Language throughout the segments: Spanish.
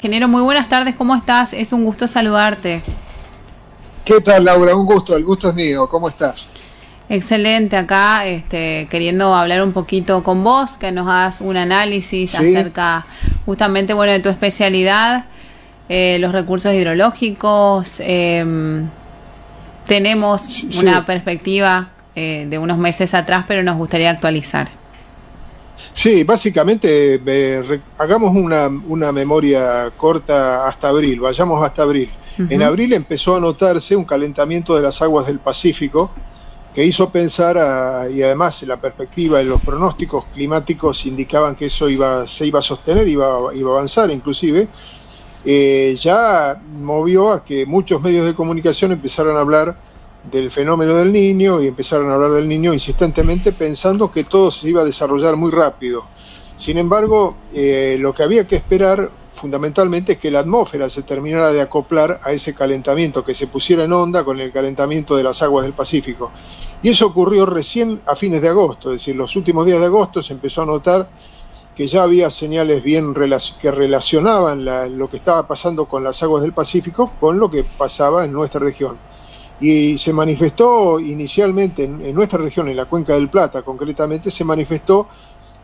Ingeniero, muy buenas tardes, ¿cómo estás? Es un gusto saludarte. ¿Qué tal, Laura? Un gusto, el gusto es mío. ¿Cómo estás? Excelente, acá queriendo hablar un poquito con vos, que nos hagas un análisis Sí, acerca justamente, bueno, de tu especialidad, los recursos hidrológicos. Tenemos sí, una sí. perspectiva de unos meses atrás, pero nos gustaría actualizar. Sí, básicamente hagamos una memoria corta hasta abril, vayamos hasta abril. En Ujú. abril empezó a notarse un calentamiento de las aguas del Pacífico que hizo pensar, y además la perspectiva y los pronósticos climáticos indicaban que eso se iba a sostener, iba a avanzar inclusive, ya movió a que muchos medios de comunicación empezaran a hablar del fenómeno del Niño y empezaron a hablar del Niño insistentemente pensando que todo se iba a desarrollar muy rápido. Sin embargo, lo que había que esperar fundamentalmente es que la atmósfera se terminara de acoplar a ese calentamiento, que se pusiera en onda con el calentamiento de las aguas del Pacífico. Y eso ocurrió recién a fines de agosto, es decir, los últimos días de agosto se empezó a notar que ya había señales que relacionaban lo que estaba pasando con las aguas del Pacífico con lo que pasaba en nuestra región. Y se manifestó inicialmente en nuestra región, en la Cuenca del Plata concretamente, se manifestó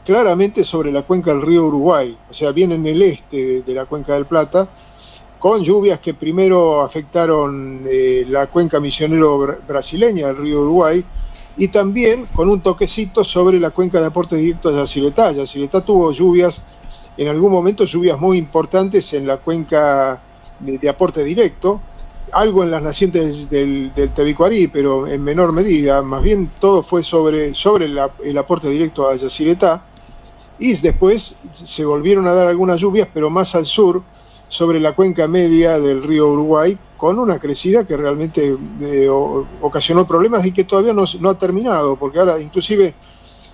claramente sobre la cuenca del río Uruguay, o sea, bien en el este de la Cuenca del Plata, con lluvias que primero afectaron la cuenca misionero brasileña del río Uruguay, y también con un toquecito sobre la cuenca de aporte directo de Yacyretá. Yacyretá tuvo lluvias, en algún momento lluvias muy importantes en la cuenca de aporte directo, algo en las nacientes del Tebicuarí, pero en menor medida, más bien todo fue sobre el aporte directo a Yacyretá, y después se volvieron a dar algunas lluvias, pero más al sur, sobre la cuenca media del río Uruguay, con una crecida que realmente ocasionó problemas y que todavía no ha terminado, porque ahora inclusive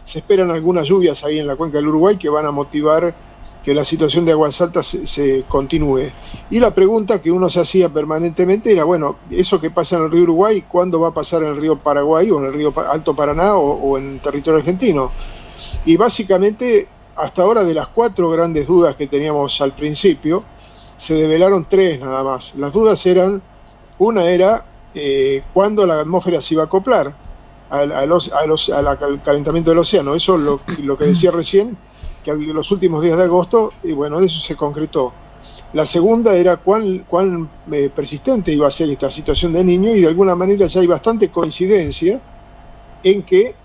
se esperan algunas lluvias ahí en la cuenca del Uruguay que van a motivar que la situación de aguas altas se continúe. Y la pregunta que uno se hacía permanentemente era, bueno, eso que pasa en el río Uruguay, ¿cuándo va a pasar en el río Paraguay o en el río Alto Paraná o en territorio argentino? Y básicamente, hasta ahora, de las 4 grandes dudas que teníamos al principio, se develaron 3 nada más. Las dudas eran, una era cuándo la atmósfera se iba a acoplar al calentamiento del océano. Eso es lo que decía recién, que en los últimos días de agosto, y bueno, eso se concretó. La segunda era cuán persistente iba a ser esta situación de Niño, y de alguna manera ya hay bastante coincidencia en que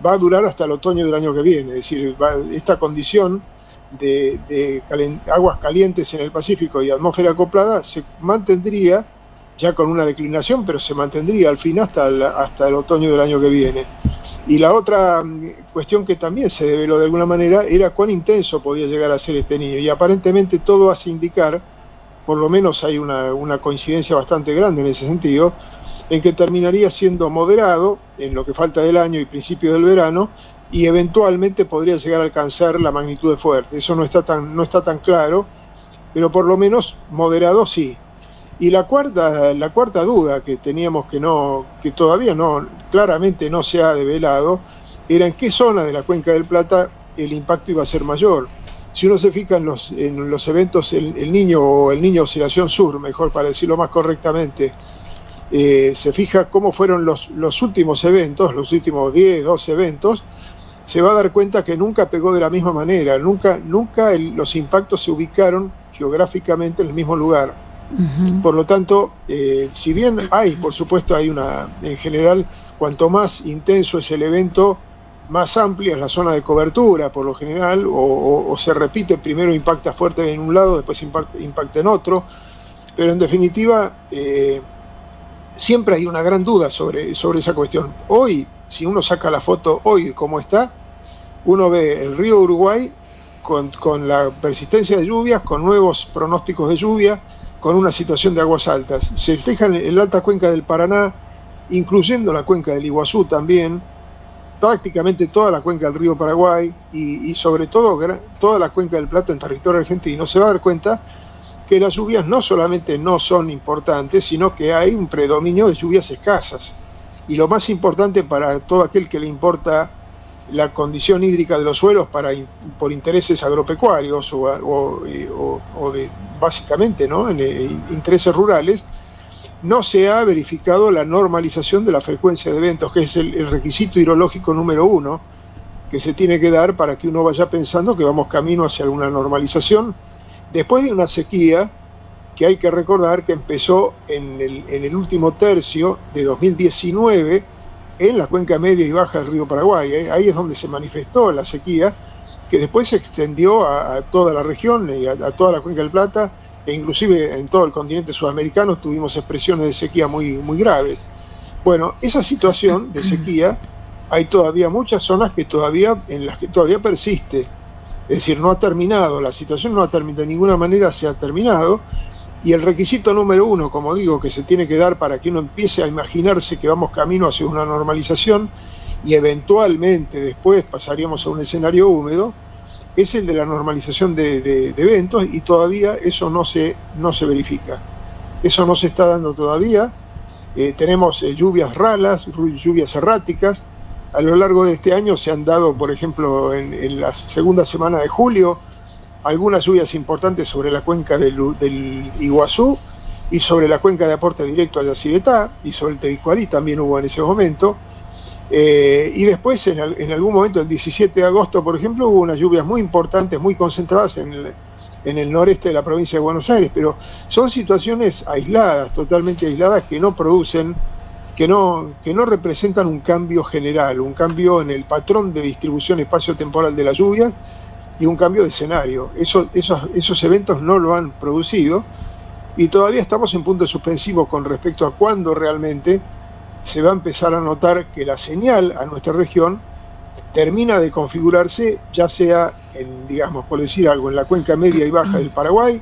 va a durar hasta el otoño del año que viene. Es decir, esta condición de aguas calientes en el Pacífico y atmósfera acoplada se mantendría ya con una declinación, pero se mantendría al fin hasta el otoño del año que viene. Y la otra cuestión que también se develó de alguna manera era cuán intenso podía llegar a ser este Niño. Y aparentemente todo hace indicar, por lo menos hay una coincidencia bastante grande en ese sentido, en que terminaría siendo moderado en lo que falta del año y principio del verano, y eventualmente podría llegar a alcanzar la magnitud de fuerte. Eso no está tan claro, pero por lo menos moderado sí. Y la cuarta duda que teníamos que todavía claramente no se ha develado, era en qué zona de la Cuenca del Plata el impacto iba a ser mayor. Si uno se fija en los eventos, el Niño o el Niño Oscilación Sur, mejor para decirlo más correctamente, se fija cómo fueron los últimos eventos, los últimos 10, 12 eventos, se va a dar cuenta que nunca pegó de la misma manera, nunca los impactos se ubicaron geográficamente en el mismo lugar. Ujú. Por lo tanto, si bien por supuesto, en general, cuanto más intenso es el evento, más amplia es la zona de cobertura, por lo general, o se repite, primero impacta fuerte en un lado, después impacta en otro, pero en definitiva, siempre hay una gran duda sobre esa cuestión. Hoy, si uno saca la foto hoy como está, uno ve el río Uruguay con la persistencia de lluvias, con nuevos pronósticos de lluvia, con una situación de aguas altas. Se fijan en la alta cuenca del Paraná, incluyendo la cuenca del Iguazú también, prácticamente toda la cuenca del río Paraguay y sobre todo toda la cuenca del Plata en territorio argentino, se va a dar cuenta que las lluvias no solamente no son importantes, sino que hay un predominio de lluvias escasas. Y lo más importante para todo aquel que le importa la condición hídrica de los suelos por intereses agropecuarios básicamente, ¿no? Intereses rurales, no se ha verificado la normalización de la frecuencia de eventos, que es el requisito hidrológico número 1 que se tiene que dar para que uno vaya pensando que vamos camino hacia una normalización, después de una sequía que hay que recordar que empezó en el último tercio de 2019 en la cuenca media y baja del río Paraguay. Ahí es donde se manifestó la sequía, que después se extendió a toda la región y a toda la cuenca del Plata, e inclusive en todo el continente sudamericano tuvimos expresiones de sequía muy, muy graves. Bueno, esa situación de sequía, hay todavía muchas zonas en las que todavía persiste, es decir, no ha terminado, la situación no ha terminado, de ninguna manera se ha terminado, y el requisito número 1, como digo, que se tiene que dar para que uno empiece a imaginarse que vamos camino hacia una normalización y eventualmente después pasaríamos a un escenario húmedo, es el de la normalización de eventos, y todavía eso no se verifica. Eso no se está dando todavía. Tenemos lluvias ralas, lluvias erráticas. A lo largo de este año se han dado, por ejemplo, en la segunda semana de julio, algunas lluvias importantes sobre la cuenca del Iguazú y sobre la cuenca de aporte directo a Yacyretá, y sobre el Tebicuarí también hubo en ese momento. Y después, en algún momento, el 17 de agosto, por ejemplo, hubo unas lluvias muy importantes, muy concentradas en el noreste de la provincia de Buenos Aires, pero son situaciones aisladas, totalmente aisladas, que no producen, que no representan un cambio general, un cambio en el patrón de distribución espacio-temporal de las lluvias y un cambio de escenario. Esos eventos no lo han producido, y todavía estamos en punto suspensivo con respecto a cuándo realmente se va a empezar a notar que la señal a nuestra región termina de configurarse, ya sea digamos, por decir algo, en la cuenca media y baja del Paraguay,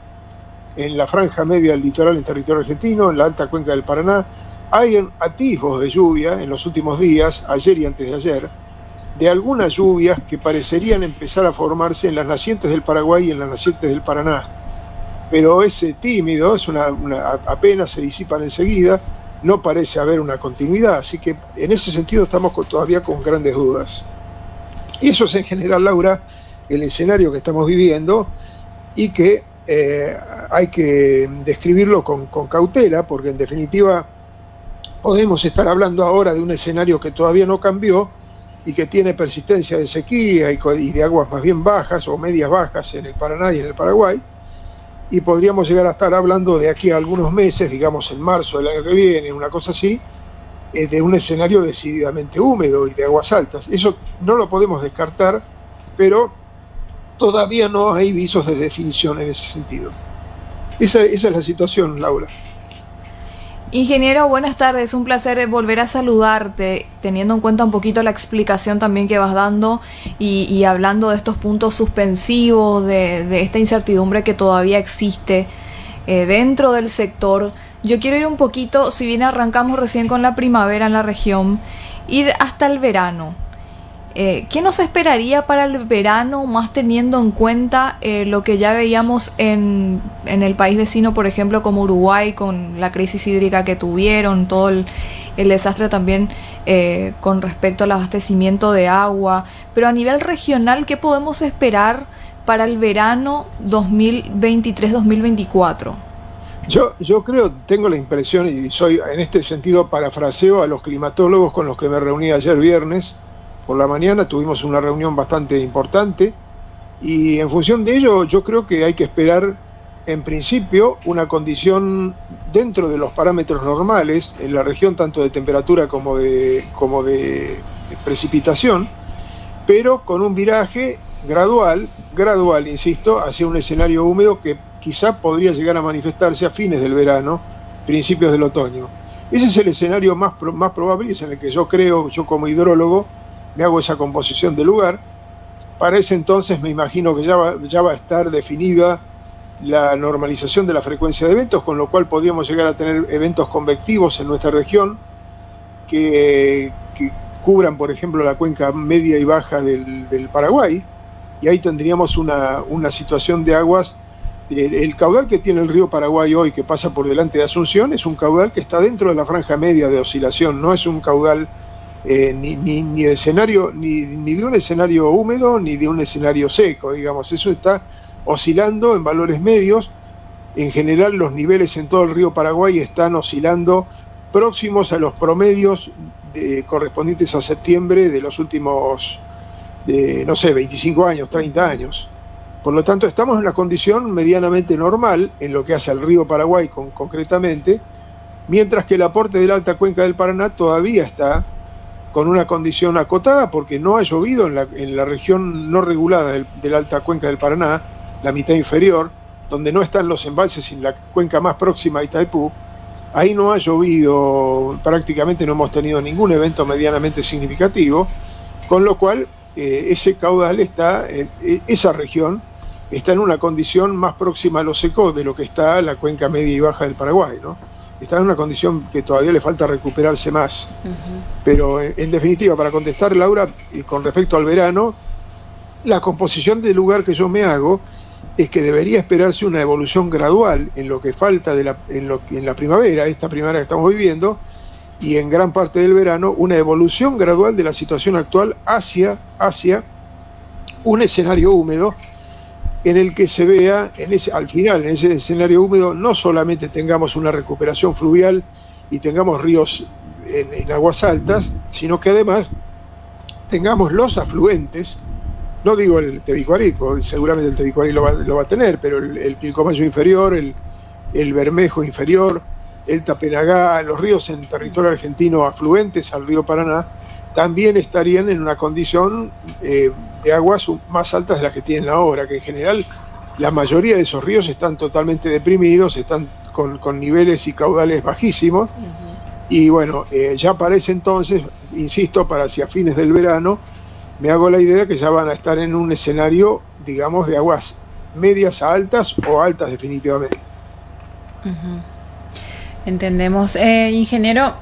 en la franja media del litoral en territorio argentino, en la alta cuenca del Paraná. Hay atisbos de lluvia en los últimos días, ayer y antes de ayer, de algunas lluvias que parecerían empezar a formarse en las nacientes del Paraguay y en las nacientes del Paraná. Pero es tímido, apenas se disipan enseguida, no parece haber una continuidad, así que en ese sentido estamos todavía con grandes dudas. Y eso es en general, Laura, el escenario que estamos viviendo, y que hay que describirlo con cautela, porque en definitiva podemos estar hablando ahora de un escenario que todavía no cambió y que tiene persistencia de sequía y de aguas más bien bajas o medias bajas en el Paraná y en el Paraguay, y podríamos llegar a estar hablando de aquí a algunos meses, digamos en marzo del año que viene, una cosa así, de un escenario decididamente húmedo y de aguas altas. Eso no lo podemos descartar, pero todavía no hay visos de definición en ese sentido. Esa es la situación, Laura. Ingeniero, buenas tardes, un placer volver a saludarte, teniendo en cuenta un poquito la explicación también que vas dando y hablando de estos puntos suspensivos, de esta incertidumbre que todavía existe dentro del sector. Yo quiero ir un poquito, si bien arrancamos recién con la primavera en la región, ir hasta el verano. ¿Qué nos esperaría para el verano, más teniendo en cuenta lo que ya veíamos en el país vecino, por ejemplo, como Uruguay, con la crisis hídrica que tuvieron, todo el desastre también con respecto al abastecimiento de agua? Pero a nivel regional, ¿qué podemos esperar para el verano 2023-2024? Yo creo, tengo la impresión, y soy en este sentido parafraseo a los climatólogos con los que me reuní ayer viernes, por la mañana tuvimos una reunión bastante importante, y en función de ello yo creo que hay que esperar en principio una condición dentro de los parámetros normales en la región, tanto de temperatura como de precipitación, pero con un viraje gradual, insisto, hacia un escenario húmedo que quizá podría llegar a manifestarse a fines del verano, principios del otoño. Ese es el escenario más probable, y es en el que yo creo, yo como hidrólogo, me hago esa composición del lugar. Para ese entonces me imagino que ya va a estar definida la normalización de la frecuencia de eventos, con lo cual podríamos llegar a tener eventos convectivos en nuestra región que cubran, por ejemplo, la cuenca media y baja del Paraguay, y ahí tendríamos una situación de aguas. El caudal que tiene el río Paraguay hoy, que pasa por delante de Asunción, es un caudal que está dentro de la franja media de oscilación, no es un caudal ni de escenario, ni de un escenario húmedo ni de un escenario seco, digamos. Eso está oscilando en valores medios. En general los niveles en todo el río Paraguay están oscilando próximos a los promedios correspondientes a septiembre de los últimos, no sé, 25 años, 30 años. Por lo tanto, estamos en una condición medianamente normal en lo que hace al río Paraguay concretamente, mientras que el aporte de la alta cuenca del Paraná todavía está con una condición acotada porque no ha llovido en la región no regulada de la alta cuenca del Paraná, la mitad inferior, donde no están los embalses en la cuenca más próxima a Itaipú. Ahí no ha llovido, prácticamente no hemos tenido ningún evento medianamente significativo, con lo cual ese caudal está, esa región está en una condición más próxima a lo seco de lo que está la cuenca media y baja del Paraguay, ¿no? Está en una condición que todavía le falta recuperarse más. Pero en definitiva, para contestar, Laura, con respecto al verano, la composición del lugar que yo me hago es que debería esperarse una evolución gradual en lo que falta en la primavera, esta primavera que estamos viviendo, y en gran parte del verano, una evolución gradual de la situación actual hacia un escenario húmedo en el que se vea, al final, en ese escenario húmedo, no solamente tengamos una recuperación fluvial y tengamos ríos en aguas altas, sino que además tengamos los afluentes. No digo el Tebicuarico, seguramente el Tebicuari lo va a tener, pero el Pilcomayo inferior, el Bermejo inferior, el Tapenagá, los ríos en territorio argentino afluentes al río Paraná, también estarían en una condición de aguas más altas de las que tienen ahora, que en general la mayoría de esos ríos están totalmente deprimidos, están con niveles y caudales bajísimos, y bueno, ya parece entonces, insisto, para hacia fines del verano, me hago la idea que ya van a estar en un escenario, digamos, de aguas medias a altas o altas definitivamente. Entendemos. Ingeniero,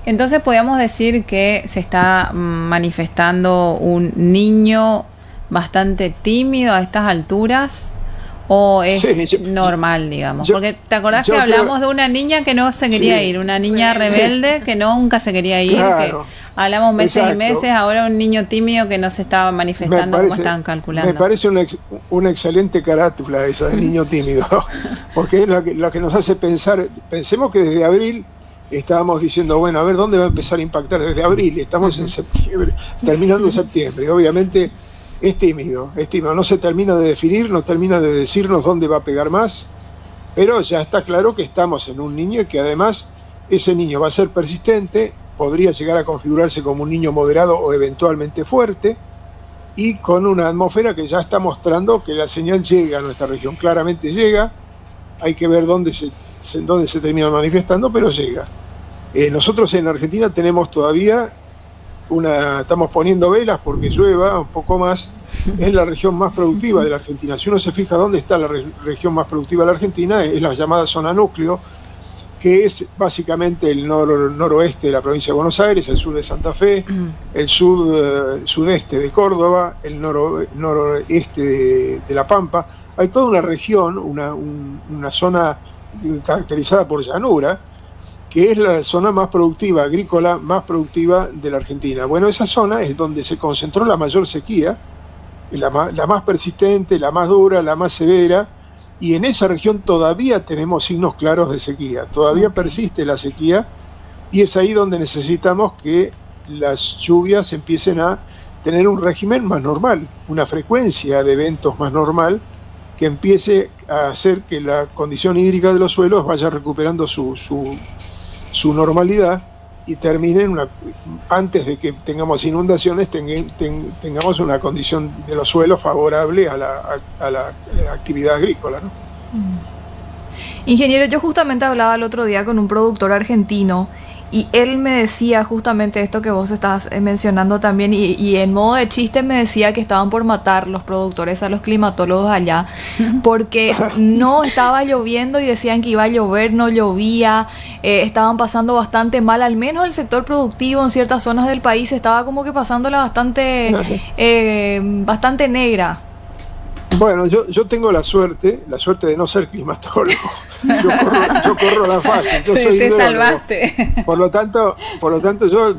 entonces podríamos decir que se está manifestando un niño bastante tímido a estas alturas, o es normal, digamos. Porque te acordás que hablamos de una niña que no se quería ir, una niña rebelde que nunca se quería ir, claro. Que hablamos meses y meses, ahora un niño tímido que no se estaba manifestando como estaban calculando. Me parece una excelente carátula esa del niño tímido, porque es lo que nos hace pensar. Pensemos que desde abril estábamos diciendo, bueno, a ver dónde va a empezar a impactar desde abril, estamos en septiembre, terminando septiembre, obviamente es tímido, no se termina de definir, no termina de decirnos dónde va a pegar más, pero ya está claro que estamos en un niño y que además ese niño va a ser persistente, podría llegar a configurarse como un niño moderado o eventualmente fuerte, y con una atmósfera que ya está mostrando que la señal llega a nuestra región, claramente llega, hay que ver dónde se termina manifestando, pero llega. Nosotros en Argentina tenemos todavía estamos poniendo velas porque llueva un poco más, es la región más productiva de la Argentina. Si uno se fija dónde está la región más productiva de la Argentina, es la llamada zona núcleo, que es básicamente el noroeste de la provincia de Buenos Aires, el sur de Santa Fe, el sudeste de Córdoba, el noroeste de La Pampa. Hay toda una región, una zona caracterizada por llanura, que es la zona más productiva, agrícola, más productiva de la Argentina. Bueno, esa zona es donde se concentró la mayor sequía, la más persistente, la más dura, la más severa, y en esa región todavía tenemos signos claros de sequía, todavía persiste la sequía, y es ahí donde necesitamos que las lluvias empiecen a tener un régimen más normal, una frecuencia de eventos más normal, que empiece a hacer que la condición hídrica de los suelos vaya recuperando su normalidad y termine antes de que tengamos inundaciones, tengamos una condición de los suelos favorable a la actividad agrícola, ¿no? Ingeniero, yo justamente hablaba el otro día con un productor argentino y él me decía justamente esto que vos estás mencionando también, y en modo de chiste me decía que estaban por matar los productores a los climatólogos allá porque no estaba lloviendo y decían que iba a llover, no llovía, estaban pasando bastante mal, al menos el sector productivo en ciertas zonas del país estaba como que pasándola bastante negra. Bueno, yo tengo la suerte de no ser climatólogo. Yo corro la fase. Yo soy te hidrólogo. salvaste. Por lo tanto yo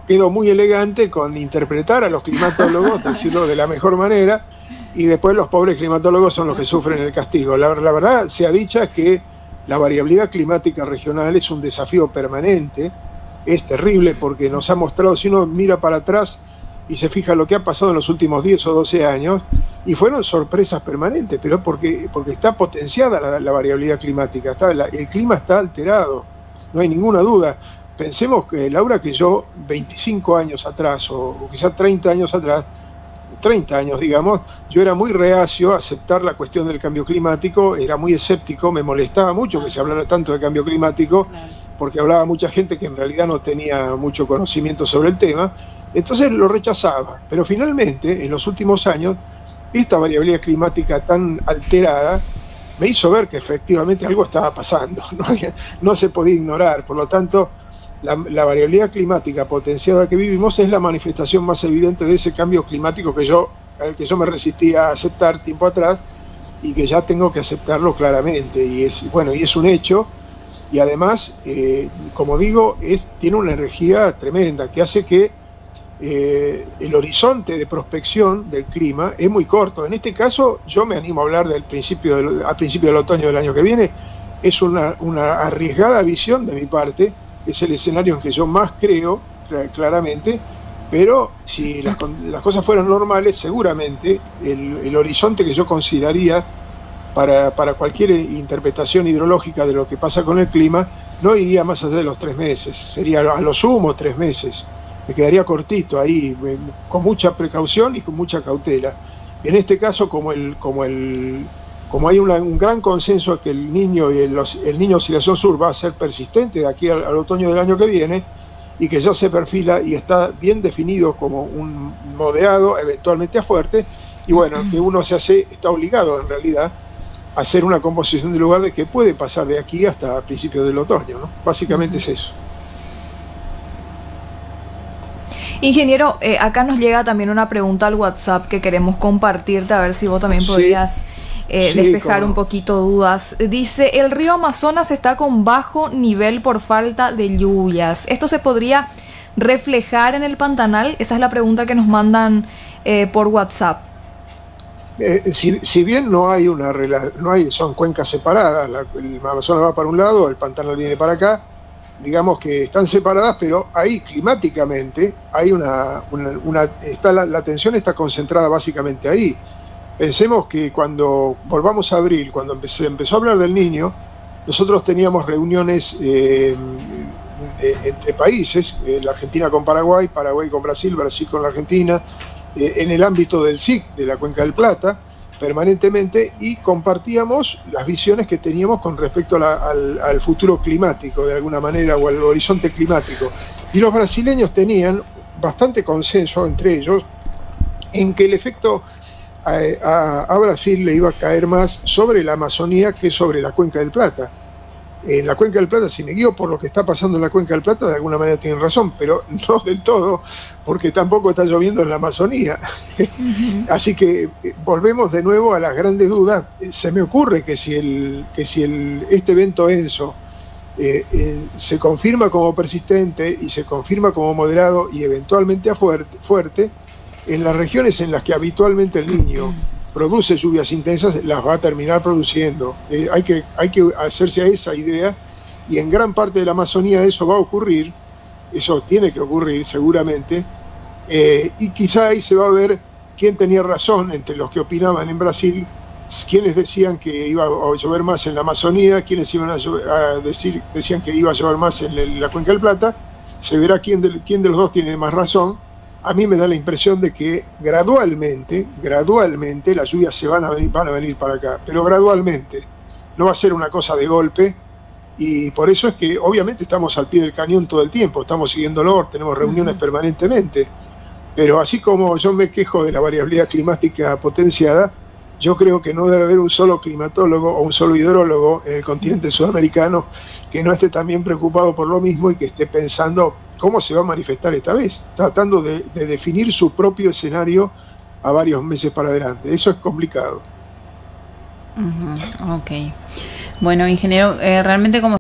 quedo muy elegante con interpretar a los climatólogos, decirlo de la mejor manera, y después los pobres climatólogos son los que sufren el castigo. La verdad sea dicha que la variabilidad climática regional es un desafío permanente, es terrible porque nos ha mostrado, si uno mira para atrás y se fija lo que ha pasado en los últimos 10 o 12 años, y fueron sorpresas permanentes, pero porque está potenciada la variabilidad climática, el clima está alterado, no hay ninguna duda. Pensemos que, Laura, que yo 25 años atrás, o quizás 30 años atrás, 30 años digamos, yo era muy reacio a aceptar la cuestión del cambio climático, era muy escéptico, me molestaba mucho que se hablara tanto de cambio climático, porque hablaba mucha gente que en realidad no tenía mucho conocimiento sobre el tema, entonces lo rechazaba. Pero finalmente, en los últimos años, esta variabilidad climática tan alterada me hizo ver que efectivamente algo estaba pasando, no se podía ignorar. Por lo tanto, la variabilidad climática potenciada que vivimos es la manifestación más evidente de ese cambio climático al que yo me resistía a aceptar tiempo atrás y que ya tengo que aceptarlo claramente. Y es un hecho, y además, como digo, tiene una energía tremenda que hace que el horizonte de prospección del clima es muy corto. En este caso, yo me animo a hablar al principio del otoño del año que viene. Es una arriesgada visión de mi parte, es el escenario en que yo más creo, claramente, pero si las cosas fueran normales, seguramente el horizonte que yo consideraría para cualquier interpretación hidrológica de lo que pasa con el clima no iría más allá de los 3 meses, sería a lo sumo 3 meses. Me quedaría cortito ahí, con mucha precaución y con mucha cautela. En este caso, como hay un gran consenso que el niño oscilación sur va a ser persistente de aquí al otoño del año que viene, y que ya se perfila y está bien definido como un moderado, eventualmente a fuerte, y bueno, que uno está obligado en realidad a hacer una composición del lugar de que puede pasar de aquí hasta principios del otoño, ¿no? Básicamente es eso. Ingeniero, acá nos llega también una pregunta al WhatsApp que queremos compartirte, a ver si vos también podrías despejar un poquito dudas. Dice, el río Amazonas está con bajo nivel por falta de lluvias. ¿Esto se podría reflejar en el Pantanal? Esa es la pregunta que nos mandan por WhatsApp. Si bien no hay son cuencas separadas, el Amazonas va para un lado, el Pantanal viene para acá, digamos que están separadas, pero ahí climáticamente hay la tensión está concentrada básicamente ahí. Pensemos que cuando volvamos a abril, cuando se empezó a hablar del Niño, nosotros teníamos reuniones entre países, la Argentina con Paraguay, Paraguay con Brasil, Brasil con la Argentina, en el ámbito del SIC, de la Cuenca del Plata, permanentemente, y compartíamos las visiones que teníamos con respecto al futuro climático, de alguna manera, o al horizonte climático. Y los brasileños tenían bastante consenso entre ellos en que el efecto a Brasil le iba a caer más sobre la Amazonía que sobre la Cuenca del Plata. En la Cuenca del Plata, si me guío por lo que está pasando en la Cuenca del Plata, de alguna manera tienen razón, pero no del todo, porque tampoco está lloviendo en la Amazonía. Así que volvemos de nuevo a las grandes dudas. Se me ocurre que si este evento ENSO se confirma como persistente y se confirma como moderado y eventualmente fuerte, en las regiones en las que habitualmente el Niño produce lluvias intensas, las va a terminar produciendo. Hay que hacerse a esa idea, y en gran parte de la Amazonía eso va a ocurrir, eso tiene que ocurrir seguramente, y quizá ahí se va a ver quién tenía razón entre los que opinaban en Brasil, quienes decían que iba a llover más en la Amazonía, quienes decían que iba a llover más en la Cuenca del Plata. Se verá quién de los dos tiene más razón. A mí me da la impresión de que gradualmente las lluvias van a venir para acá, pero gradualmente, no va a ser una cosa de golpe, y por eso es que obviamente estamos al pie del cañón todo el tiempo, estamos siguiéndolo, tenemos reuniones permanentemente, pero así como yo me quejo de la variabilidad climática potenciada, yo creo que no debe haber un solo climatólogo o un solo hidrólogo en el continente sudamericano que no esté también preocupado por lo mismo y que esté pensando cómo se va a manifestar esta vez, tratando de definir su propio escenario a varios meses para adelante. Eso es complicado. Ujú, ok. Bueno, ingeniero, realmente como